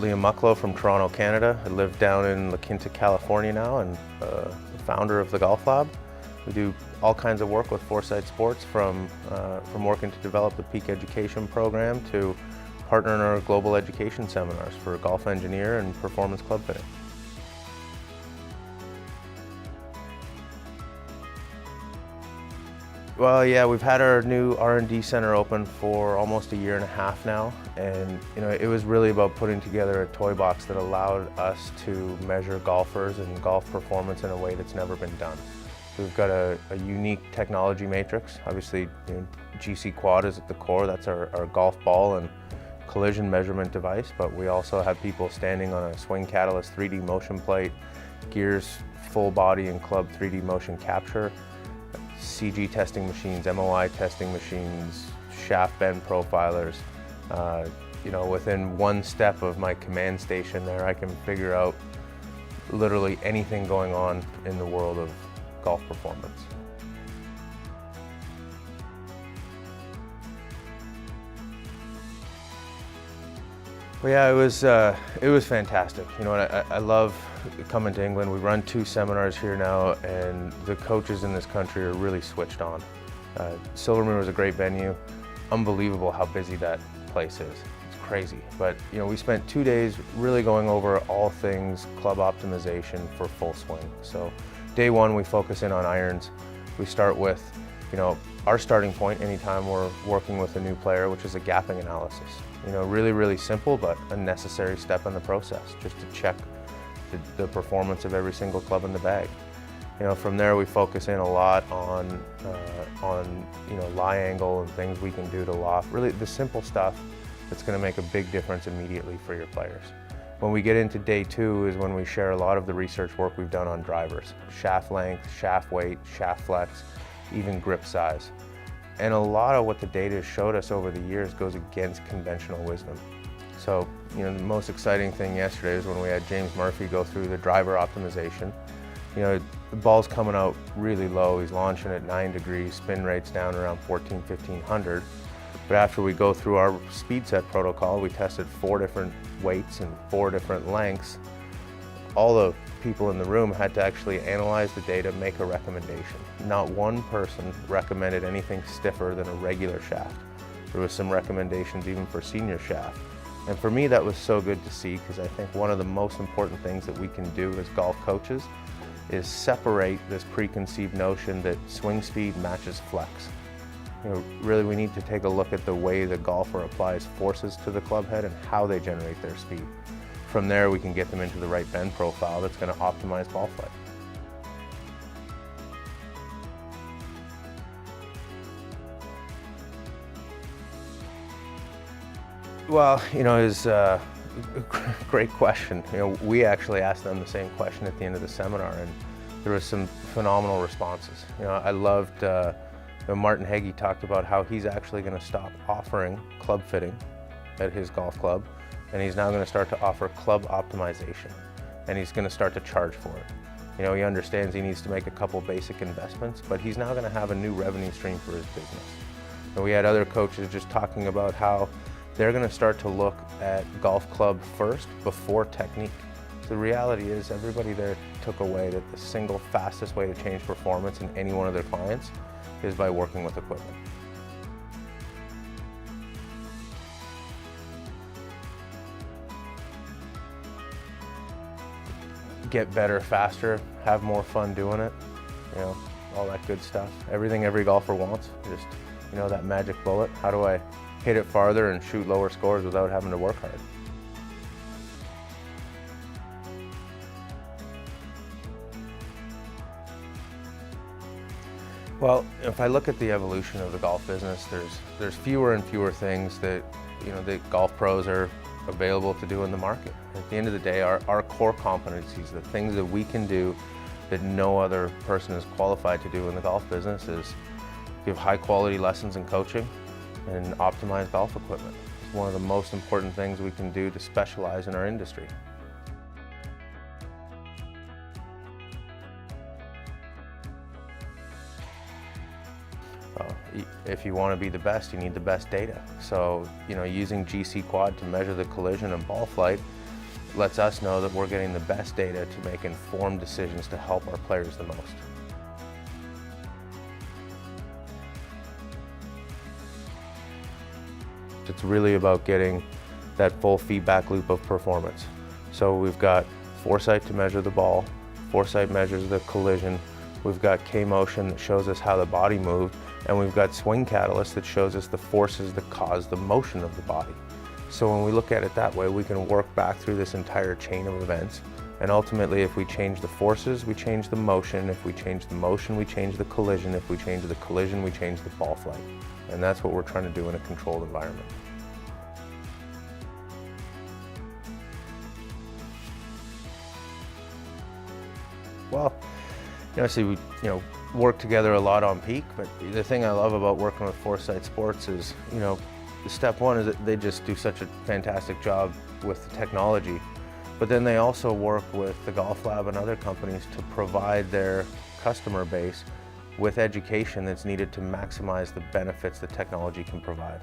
Liam Mucklow from Toronto, Canada. I live down in La Quinta, California now, and the founder of the Golf Lab. We do all kinds of work with Foresight Sports, from working to develop the peak education program to partner in our global education seminars for golf engineer and performance club fitting. Well, yeah, we've had our new R&D center open for almost a year and a half now, and it was really about putting together a toy box that allowed us to measure golfers and golf performance in a way that's never been done. We've got a unique technology matrix. Obviously, GC Quad is at the core. That's our golf ball and collision measurement device, but we also have people standing on a Swing Catalyst 3D motion plate, gears, full body and club 3D motion capture, CG testing machines, MOI testing machines, shaft bend profilers. Within one step of my command station there, I can figure out literally anything going on in the world of golf performance. Well, yeah, it was fantastic. I love coming to England. We run 2 seminars here now, and the coaches in this country are really switched on. Silvermere was a great venue. Unbelievable how busy that place is. It's crazy. But we spent 2 days really going over all things club optimization for full swing. So day 1, we focus in on irons. We start with our starting point anytime we're working with a new player, which is a gapping analysis. Really, really simple, but a necessary step in the process, just to check the performance of every single club in the bag. From there we focus in a lot on lie angle and things we can do to loft. Really the simple stuff that's going to make a big difference immediately for your players. When we get into day 2 is when we share a lot of the research work we've done on drivers, shaft length, shaft weight, shaft flex, even grip size. And a lot of what the data has showed us over the years goes against conventional wisdom. So, the most exciting thing yesterday is when we had James Murphy go through the driver optimization. The ball's coming out really low. He's launching at 9 degrees, spin rate's down around 1500. But after we go through our speed set protocol, we tested 4 different weights and 4 different lengths. All the people in the room had to actually analyze the data, make a recommendation. Not one person recommended anything stiffer than a regular shaft. There was some recommendations even for senior shaft. And for me, that was so good to see, because I think one of the most important things that we can do as golf coaches is separate this preconceived notion that swing speed matches flex. Really we need to take a look at the way the golfer applies forces to the club head and how they generate their speed. From there, we can get them into the right bend profile that's going to optimize ball flight. Well, it's a great question. We actually asked them the same question at the end of the seminar, and there was some phenomenal responses. I loved, Martin Heggie talked about how he's actually going to stop offering club fitting at his golf club, and he's now going to start to offer club optimization, and he's going to start to charge for it. He understands he needs to make a couple basic investments, but he's now going to have a new revenue stream for his business. And we had other coaches just talking about how they're going to start to look at golf club first before technique. The reality is everybody there took away that the single fastest way to change performance in any one of their clients is by working with equipment. Get better faster, have more fun doing it, all that good stuff. Everything every golfer wants, just, that magic bullet. How do I hit it farther and shoot lower scores without having to work hard? Well, if I look at the evolution of the golf business, there's fewer and fewer things that the golf pros are available to do in the market. At the end of the day, our core competencies, the things that we can do that no other person is qualified to do in the golf business, is give high quality lessons and coaching and optimize golf equipment. It's one of the most important things we can do to specialize in our industry. If you want to be the best, you need the best data. So, using GC Quad to measure the collision and ball flight lets us know that we're getting the best data to make informed decisions to help our players the most. It's really about getting that full feedback loop of performance. So we've got Foresight to measure the ball, Foresight measures the collision, we've got K-motion that shows us how the body moved, and we've got Swing Catalyst that shows us the forces that cause the motion of the body. So when we look at it that way, we can work back through this entire chain of events, and ultimately if we change the forces, we change the motion. If we change the motion, we change the collision. If we change the collision, we change the ball flight. And that's what we're trying to do in a controlled environment. Well, obviously we work together a lot on peak, but the thing I love about working with Foresight Sports is, step one is that they just do such a fantastic job with the technology, but then they also work with the Golf Lab and other companies to provide their customer base with education that's needed to maximize the benefits that technology can provide.